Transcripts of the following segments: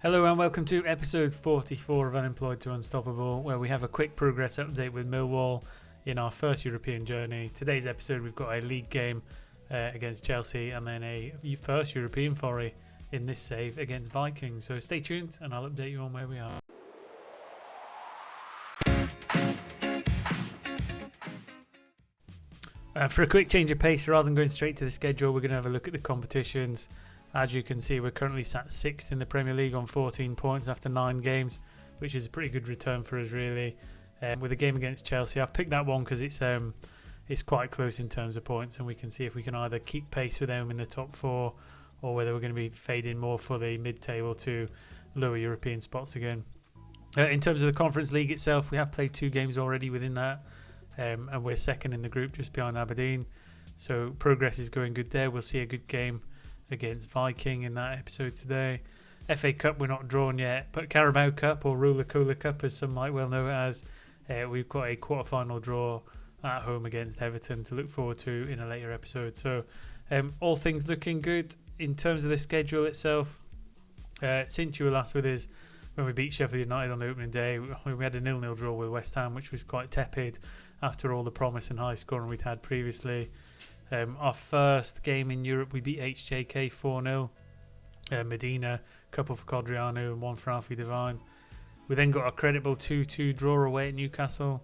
Hello and welcome to episode 44 of Unemployed to Unstoppable, where we have a quick progress update with Millwall in our first European journey. Today's episode we've got a league game against Chelsea and then a first European foray in this save against Viking. So stay tuned and I'll update you on where we are. For a quick change of pace, rather than going straight to the schedule, we're going to have a look at the competitions. As you can see, we're currently sat 6th in the Premier League on 14 points after 9 games, which is a pretty good return for us, really. With a game against Chelsea, I've picked that one because it's quite close in terms of points, and we can see if we can either keep pace with them in the top 4 or whether we're going to be fading more for the mid-table to lower European spots again. In terms of the Conference League itself, we have played 2 games already within that, and we're second in the group just behind Aberdeen. So progress is going good there. We'll see a good game against Viking in that episode today. FA Cup we're not drawn yet, but Carabao Cup, or Roller Cola Cup as some might well know it as, we've got a quarter-final draw at home against Everton to look forward to in a later episode. So all things looking good. In terms of the schedule itself, since you were last with us when we beat Sheffield United on the opening day, we had a 0-0 draw with West Ham, which was quite tepid after all the promise and high scoring we'd had previously. Our first game in Europe, we beat HJK 4-0. Medina, couple for Codriano and one for Alfie Devine. We then got a credible 2-2 draw away at Newcastle.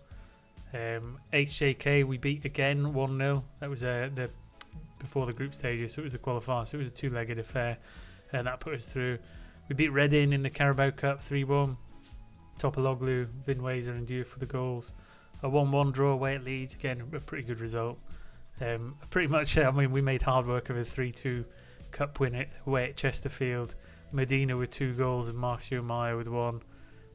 HJK we beat again 1-0. That was the before the group stages, so it was the qualifier, so it was a 2-legged affair, and that put us through. We beat Reading in the Carabao Cup 3-1. Topologlu, Vinwazer and Diouf for the goals. A 1-1 draw away at Leeds, again a pretty good result. Pretty much, we made hard work of a 3-2 cup win away at Chesterfield. Medina with 2 goals and Marcio Maia with 1.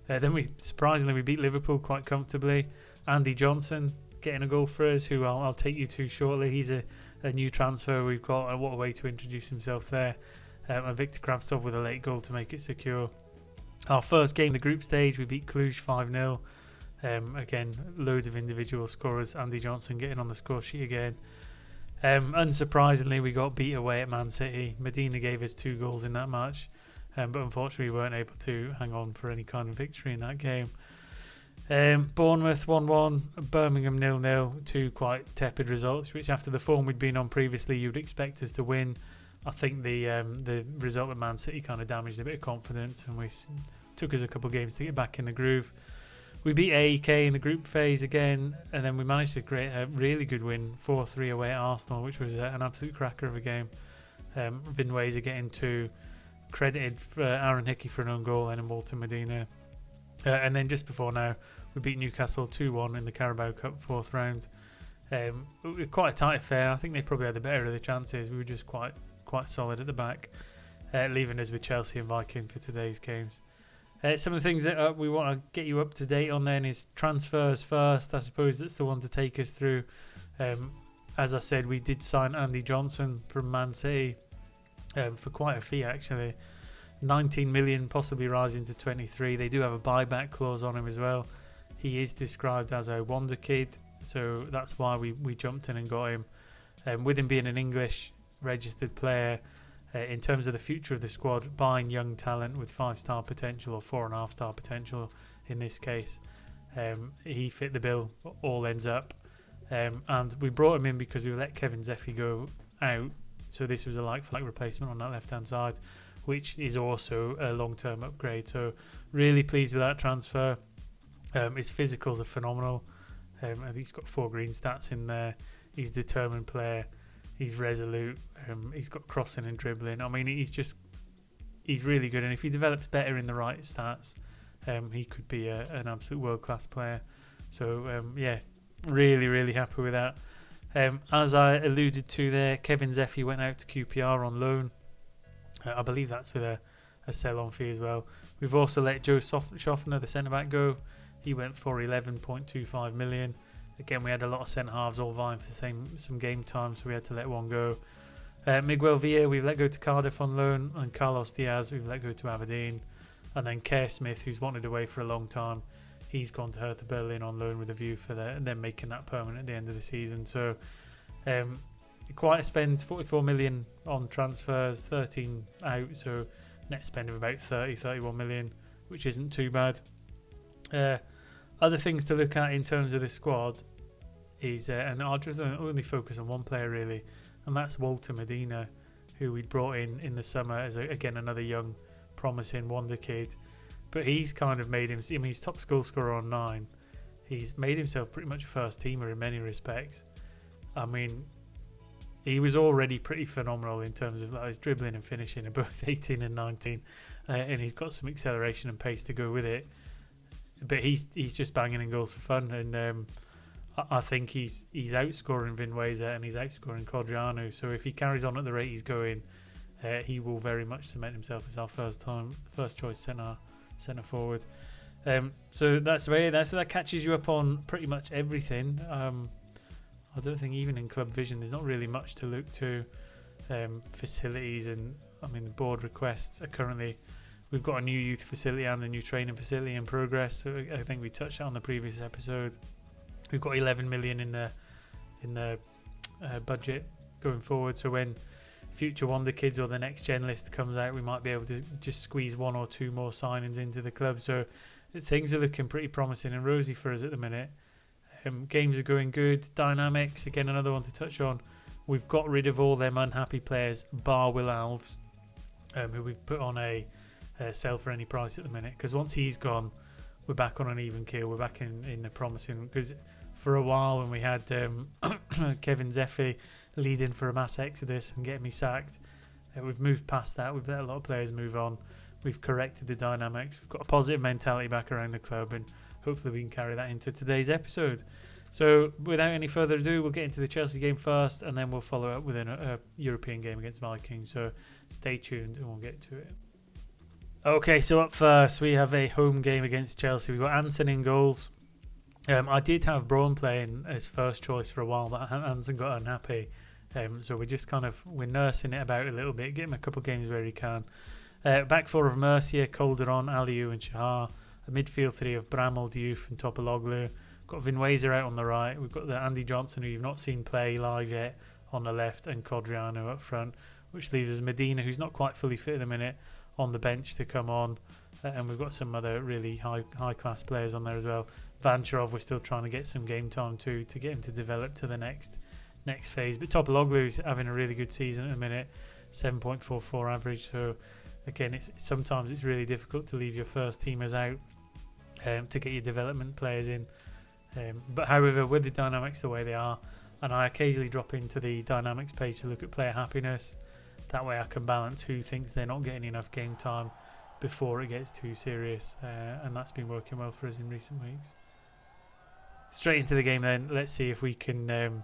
Then we beat Liverpool quite comfortably. Andy Johnson getting a goal for us, who I'll take you to shortly. He's a new transfer we've got, and what a way to introduce himself there. And Victor Kravtsov with a late goal to make it secure. Our first game, the group stage, we beat Cluj 5-0. Again, loads of individual scorers. Andy Johnson getting on the score sheet again. Unsurprisingly, we got beat away at Man City. Medina gave us 2 goals in that match, but unfortunately we weren't able to hang on for any kind of victory in that game. Bournemouth 1-1, Birmingham 0-0, 2 quite tepid results, which after the form we'd been on previously you'd expect us to win. I think the result at Man City kind of damaged a bit of confidence, and we took us a couple of games to get back in the groove. We beat AEK in the group phase again, and then we managed to create a really good win, 4-3 away at Arsenal, which was an absolute cracker of a game. Vinwazer getting 2, credited for Aaron Hickey for an own goal and a Walter Medina. And then just before now, we beat Newcastle 2-1 in the Carabao Cup 4th round. Quite a tight affair. I think they probably had the better of the chances. We were just quite solid at the back, leaving us with Chelsea and Viking for today's games. Some of the things that we want to get you up to date on then is transfers first. I suppose that's the one to take us through. As I said, we did sign Andy Johnson from Man City for quite a fee actually. 19 million, possibly rising to 23. They do have a buyback clause on him as well. He is described as a wonder kid, so that's why we jumped in and got him. With him being an English registered player, in terms of the future of the squad, buying young talent with 5-star potential or 4.5-star potential in this case, he fit the bill, all ends up. And we brought him in because we let Kevin Zeffy go out, so this was a like-for-like replacement on that left-hand side, which is also a long-term upgrade. So really pleased with that transfer. His physicals are phenomenal. And he's got 4 green stats in there. He's a determined player. He's resolute. He's got crossing and dribbling. I mean, he's really good. And if he develops better in the right stats, he could be an absolute world-class player. So, really, really happy with that. As I alluded to there, Kevin Zeffy went out to QPR on loan. I believe that's with a sell-on fee as well. We've also let Joe Schaffner, the centre-back, go. He went for 11.25 million. Again, we had a lot of centre-halves all vying for some game time, so we had to let one go. Miguel Villa, we've let go to Cardiff on loan, and Carlos Diaz, we've let go to Aberdeen. And then Kerr Smith, who's wanted away for a long time, he's gone to Hertha Berlin on loan with a view for them making that permanent at the end of the season. So quite a spend, 44 million on transfers, 13 out, so net spend of about 31 million, which isn't too bad. Other things to look at in terms of the squad is, and I'll just only focus on one player really, and that's Walter Medina, who we brought in the summer as again another young, promising wonder kid. But he's kind of made him. I mean, he's top goal scorer on 9. He's made himself pretty much a first teamer in many respects. I mean, he was already pretty phenomenal in terms of his dribbling and finishing at both 18 and 19, and he's got some acceleration and pace to go with it. But he's just banging in goals for fun, and I think he's outscoring Vinweza and he's outscoring Codriano. So if he carries on at the rate he's going, he will very much cement himself as our first choice centre forward. So that's the way. That catches you up on pretty much everything. I don't think even in club vision there's not really much to look to. Facilities and I mean the board requests are currently. We've got a new youth facility and a new training facility in progress. So I think we touched on the previous episode. We've got 11 million in the budget going forward. So when future Wonder Kids or the next gen list comes out, we might be able to just squeeze 1 or 2 more signings into the club. So things are looking pretty promising and rosy for us at the minute. Games are going good. Dynamics, again, another one to touch on. We've got rid of all them unhappy players, bar Will Alves, who we've put on a sell for any price at the minute. Because once he's gone, we're back on an even keel. We're back in the promising. Because for a while when we had Kevin Zeffi leading for a mass exodus and getting me sacked, we've moved past that. We've let a lot of players move on. We've corrected the dynamics. We've got a positive mentality back around the club, and hopefully we can carry that into today's episode. So without any further ado, we'll get into the Chelsea game first, and then we'll follow up with a European game against Viking. So stay tuned and we'll get to it. Okay, so up first we have a home game against Chelsea. We've got Anson in goals. I did have Braun playing as first choice for a while, but Anson got unhappy. So we're nursing it about a little bit, get him a couple of games where he can. Back four of Mercier, Calderon, Aliou and Shahar. A midfield three of Bramall, Diouf and Topologlu. Got Vinweza out on the right. We've got the Andy Johnson, who you've not seen play live yet, on the left, and Codriano up front, which leaves us Medina, who's not quite fully fit at the minute, on the bench to come on. And we've got some other really high class players on there as well. Vancharov, we're still trying to get some game time to get him to develop to the next phase. But Topologlu's having a really good season at the minute, 7.44 average. So again, sometimes it's really difficult to leave your first teamers out to get your development players in. But however, with the dynamics the way they are, and I occasionally drop into the dynamics page to look at player happiness, that way I can balance who thinks they're not getting enough game time before it gets too serious, and that's been working well for us in recent weeks. Straight into the game then, let's see if we can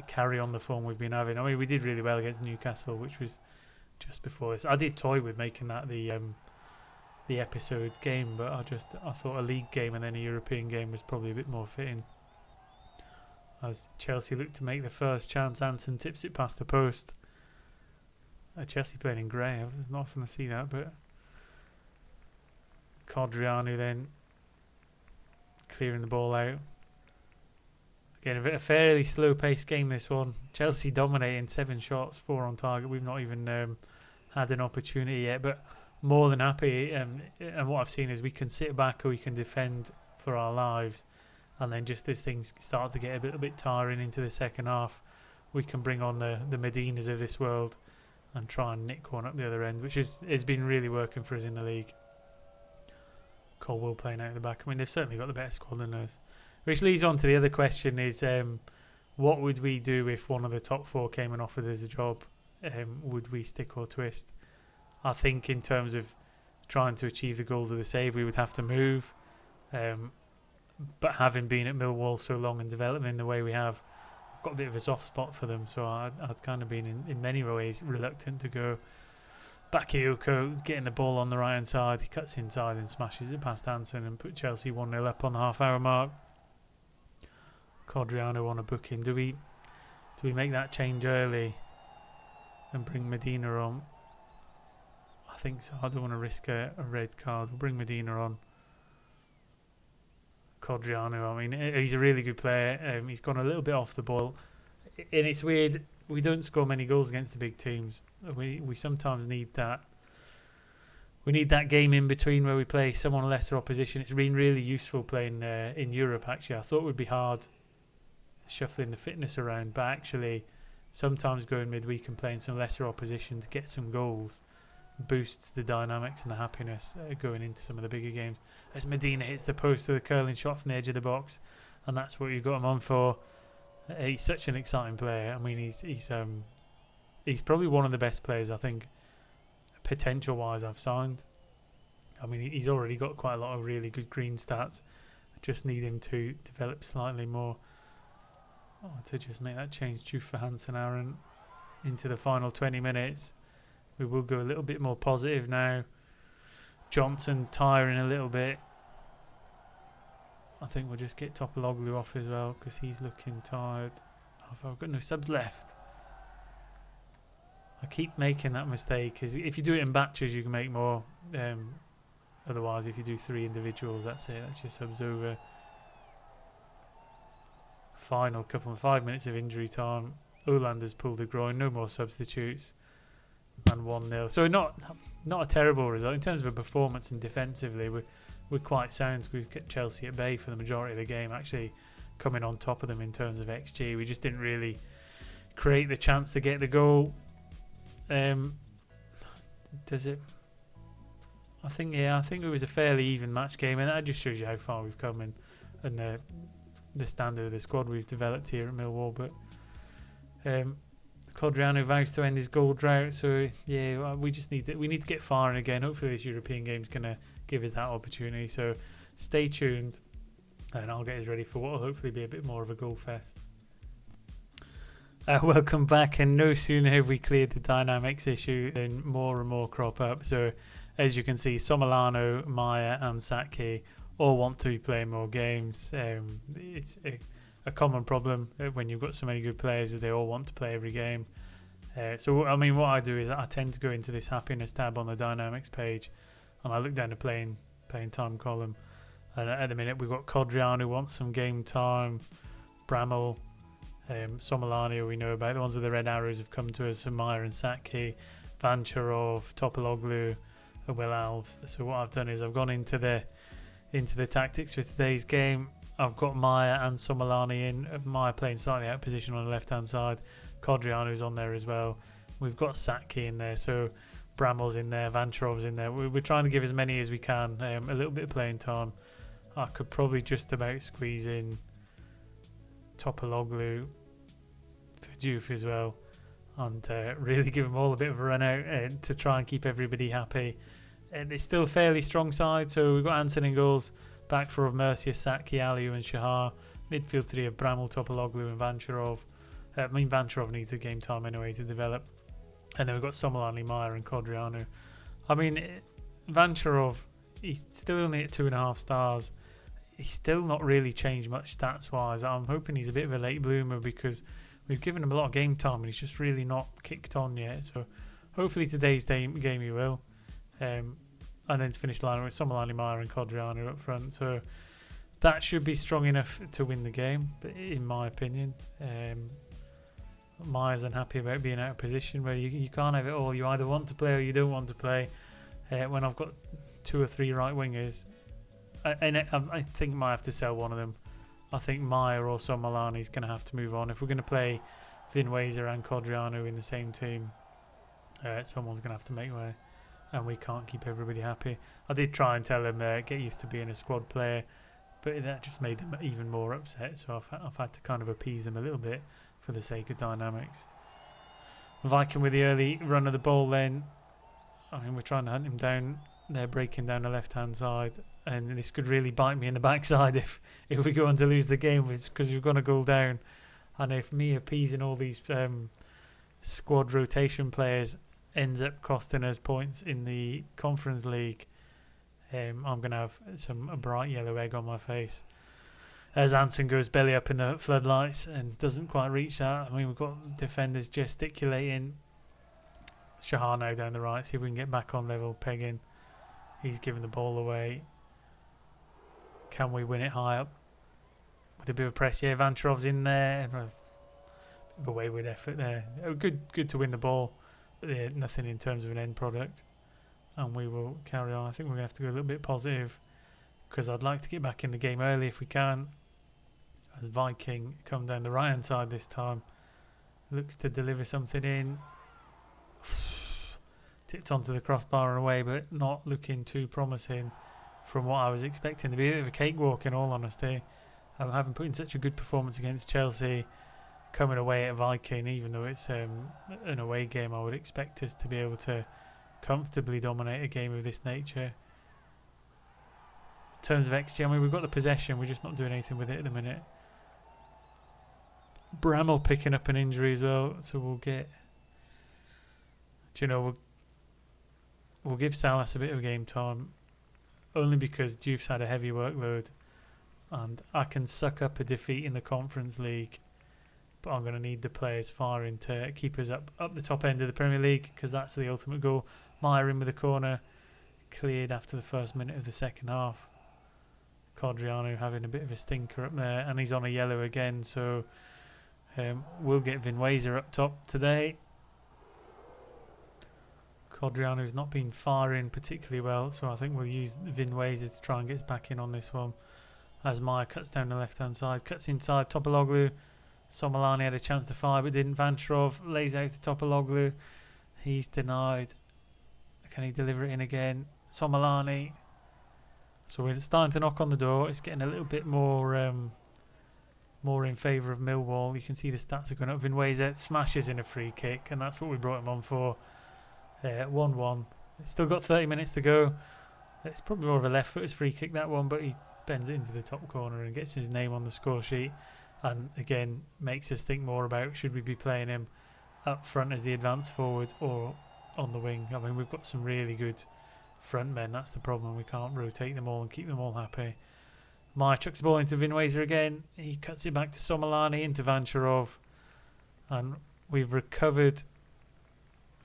carry on the form we've been having. I mean, we did really well against Newcastle, which was just before this. I did toy with making that the episode game, but I thought a league game and then a European game was probably a bit more fitting. As Chelsea look to make the first chance, Anson tips it past the post. Chelsea playing in grey, it's not often to see that, but Codriano then clearing the ball out. Again, a fairly slow-paced game, this one. Chelsea dominating, 7 shots, 4 on target. We've not even had an opportunity yet, but more than happy. And what I've seen is we can sit back or we can defend for our lives. And then just as things start to get a little bit tiring into the second half, we can bring on the Medinas of this world and try and nick one up the other end, which has been really working for us in the league. Colwell playing out the back. I mean, they've certainly got the better squad than us. Which leads on to the other question is, what would we do if one of the top 4 came and offered us a job? Would we stick or twist? I think in terms of trying to achieve the goals of the save, we would have to move. But having been at Millwall so long and developing in the way we have, I've got a bit of a soft spot for them. So I've kind of been in many ways reluctant to go. Bakayoko getting the ball on the right hand side, he cuts inside and smashes it past Hansen and put Chelsea 1-0 up on the half-hour mark. Codriano on a booking. Do we make that change early and bring Medina on? I think so. I don't want to risk a red card. We'll bring Medina on. Codriano, I mean, he's a really good player. He's gone a little bit off the ball. And it's weird, we don't score many goals against the big teams. We sometimes need that we need that game in between where we play someone lesser opposition. It's been really useful playing in Europe, actually. I thought it would be hard shuffling the fitness around, but actually sometimes going midweek and playing some lesser opposition to get some goals boosts the dynamics and the happiness going into some of the bigger games. As Medina hits the post with a curling shot from the edge of the box, and that's what you got him on for. He's such an exciting player. I mean, he's probably one of the best players, I think, potential wise, I've signed. I mean, he's already got quite a lot of really good green stats. I just need him to develop slightly more. To just make that change due for Hansen Aaron into the final 20 minutes. We will go a little bit more positive now. Johnson tiring a little bit. I think we'll just get Topologlu off as well because he's looking tired. I've got no subs left. I keep making that mistake because if you do it in batches you can make more. Otherwise if you do 3 individuals, that's it, that's your subs over. Final couple of 5 minutes of injury time. Olander's pulled a groin, no more substitutes, and 1-0. So not a terrible result in terms of a performance, and defensively we're quite sound. We've kept Chelsea at bay for the majority of the game, actually coming on top of them in terms of XG. We just didn't really create the chance to get the goal. Does it? I think it was a fairly even match game, and that just shows you how far we've come and the standard of the squad we've developed here at Millwall. But Codriano vows to end his goal drought, so yeah, we need to get firing again. Hopefully this European game's going to give us that opportunity, so stay tuned and I'll get us ready for what will hopefully be a bit more of a goal fest. Welcome back, and no sooner have we cleared the dynamics issue than more and more crop up. So as you can see, Somolano, Maya and Satke all want to be playing more games. It's a common problem when you've got so many good players that they all want to play every game. So I mean, what I do is I tend to go into this happiness tab on the dynamics page and I look down the playing time column, and at the minute we've got Codriano who wants some game time, Bramall, Somolano we know about, the ones with the red arrows have come to us, Maya and Satke, Vancharov, Topologlu and Will Alves. So what I've done is I've gone into the tactics for today's game. I've got Maya and Somolani in. Maya playing slightly out of position on the left hand side. Codriano's on there as well. We've got Satke in there, so Bramall's in there, Vancharov's in there. We're trying to give as many as we can, a little bit of playing time. I could probably just about squeeze in Topologlu for Diouf as well, and really give them all a bit of a run out to try and keep everybody happy. And it's still a fairly strong side, so we've got Anson in goals, back four of Mercia, Satke, Aliou and Shahar. Midfield 3 of Bramall, Topologlu and Vancharov. Vancharov needs the game time anyway to develop. And then we've got Somolani, Maya and Codriano. I mean, Vancharov, he's still only at 2.5 stars. He's still not really changed much stats-wise. I'm hoping he's a bit of a late bloomer because we've given him a lot of game time and he's just really not kicked on yet. So hopefully today's game he will. And then to finish the line with Somolani, Maya and Codriano up front. So that should be strong enough to win the game, in my opinion. Maya's unhappy about being out of position where you can't have it all. You either want to play or you don't want to play. When I've got 2 or 3 right wingers, I think I might have to sell one of them. I think Maya or Somolani is going to have to move on. If we're going to play Vinwazer and Codriano in the same team, someone's going to have to make way. And we can't keep everybody happy. I did try and tell them get used to being a squad player, but that just made them even more upset. So I've had to kind of appease them a little bit for the sake of dynamics. Viking with the early run of the ball then. I mean, we're trying to hunt him down. They're breaking down the left-hand side. And this could really bite me in the backside if we go on to lose the game, because we've got a goal down. And if me appeasing all these squad rotation players ends up costing us points in the Conference League, I'm going to have a bright yellow egg on my face. As Anson goes belly up in the floodlights and doesn't quite reach that. I mean, we've got defenders gesticulating. Shahar now down the right, see if we can get back on level, pegging. He's giving the ball away. Can we win it high up? With a bit of press, yeah, Vancharov's in there. A bit of a wayward effort there. Good to win the ball. But yeah, nothing in terms of an end product. and we will carry on. I think we're going to have to go a little bit positive because I'd like to get back in the game early if we can. As Viking come down the right hand side this time, looks to deliver something in. Tipped onto the crossbar and away, but not looking too promising from what I was expecting to be a bit of a cakewalk, in all honesty. Having put in such a good performance against Chelsea, coming away at Viking, even though it's an away game, I would expect us to be able to comfortably dominate a game of this nature. In terms of XG, I mean, we've got the possession, we're just not doing anything with it at the minute. Bramall picking up an injury as well, so we'll get... We'll give Salas a bit of game time, only because Diouf's had a heavy workload, and I can suck up a defeat in the Conference League, but I'm going to need the players firing to keep us up the top end of the Premier League, because that's the ultimate goal. Meyer in with a corner, cleared after the first minute of the second half. Codriano having a bit of a stinker up there, and he's on a yellow again, so we'll get Vinweiser up top today. Codriano's not been firing particularly well, so I think we'll use Vinweiser to try and get us back in on this one. As Meyer cuts down the left hand side, cuts inside Topologlu. Somalani had a chance to fire but didn't. Vancherov lays out to Topologlu. He's denied. Can he deliver it in again? Somalani. So we're starting to knock on the door. It's getting a little bit more in favour of Millwall. You can see the stats are going up. Vinweiser smashes in a free kick, and that's what we brought him on for. 1-1. It's still got 30 minutes to go. It's probably more of a left-footed free kick, that one, but he bends it into the top corner and gets his name on the score sheet, and again makes us think more about should we be playing him up front as the advanced forward or on the wing. I mean, we've got some really good front men. That's the problem. We can't rotate them all and keep them all happy. Meyer chucks the ball into Vinweiser again. He cuts it back to Somalani into Vancherov, and we've recovered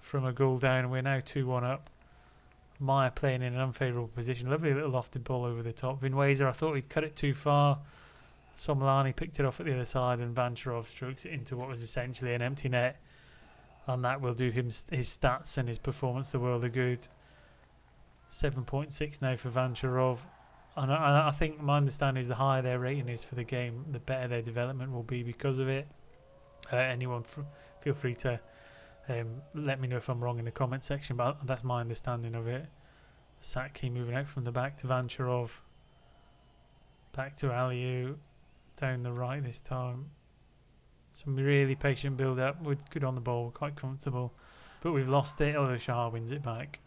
from a goal down. We're now 2-1 up. Meyer playing in an unfavourable position. Lovely little lofted ball over the top. Vinweiser, I thought he'd cut it too far. Somalani picked it off at the other side, and Vancherov strokes it into what was essentially an empty net, and that will do him his stats and his performance the world of good. 7.6 now for Vancherov, and I think my understanding is the higher their rating is for the game, the better their development will be because of it. Anyone feel free to let me know if I'm wrong in the comment section, but that's my understanding of it. Saki moving out from the back to Vancherov, back to Aliou, down the right this time. Some really patient build up. We're good on the ball, quite comfortable, but we've lost it. Although Shah wins it back.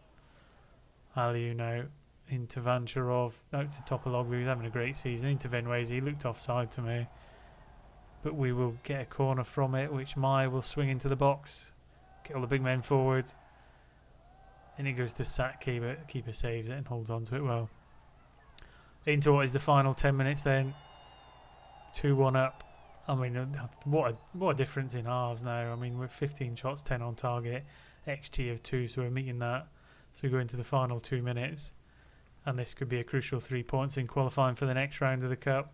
Aliou now into Vancherov, out to Topologlu, who's having a great season, into Vinweiser. He looked offside to me, but we will get a corner from it, which Meyer will swing into the box, get all the big men forward, and it goes to Saki, but the keeper saves it and holds on to it well. Into what is the final 10 minutes then. 2-1 up. I mean, what a difference in halves now. I mean, we're 15 shots, 10 on target, XG of 2, so we're meeting that. So we go into the final 2 minutes, and this could be a crucial 3 points in qualifying for the next round of the Cup.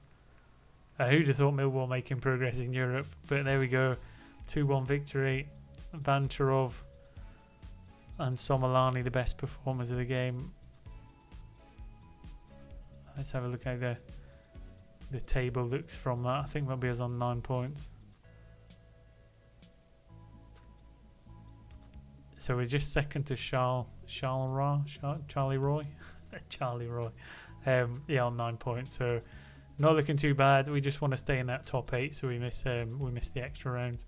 Who'd have thought Millwall making progress in Europe? But there we go, 2-1 victory. Vancherov and Somalani the best performers of the game. Let's have a look how the table looks from that. I think that'll be us on 9 points. So we're just second to Charlie Roy. Charlie Roy. Yeah, on 9 points. So not looking too bad. We just want to stay in that top 8, so we miss the extra round.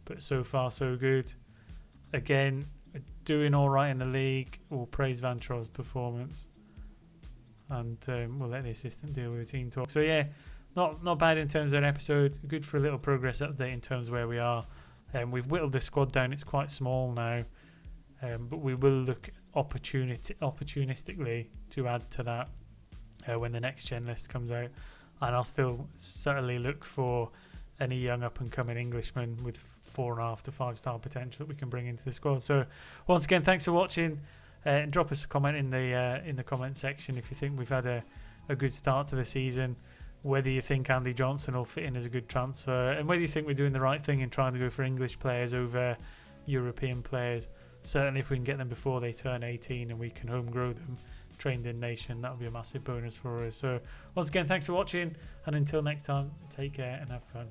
But so far so good. Again, doing all right in the league. We'll praise Vancherov's performance, and we'll let the assistant deal with the team talk. So yeah, not bad in terms of an episode. Good for a little progress update in terms of where we are. We've whittled the squad down. It's quite small now, but we will look opportunistically to add to that when the next gen list comes out. And I'll still certainly look for any young up-and-coming Englishman with 4.5 to 5-star potential that we can bring into the squad. So once again, thanks for watching, and drop us a comment in the comment section if you think we've had a good start to the season, whether you think Andy Johnson will fit in as a good transfer, and whether you think we're doing the right thing in trying to go for English players over European players. certainly if we can get them before they turn 18 and we can home grow them, trained in nation, that would be a massive bonus for us. So once again, thanks for watching, and until next time, take care and have fun.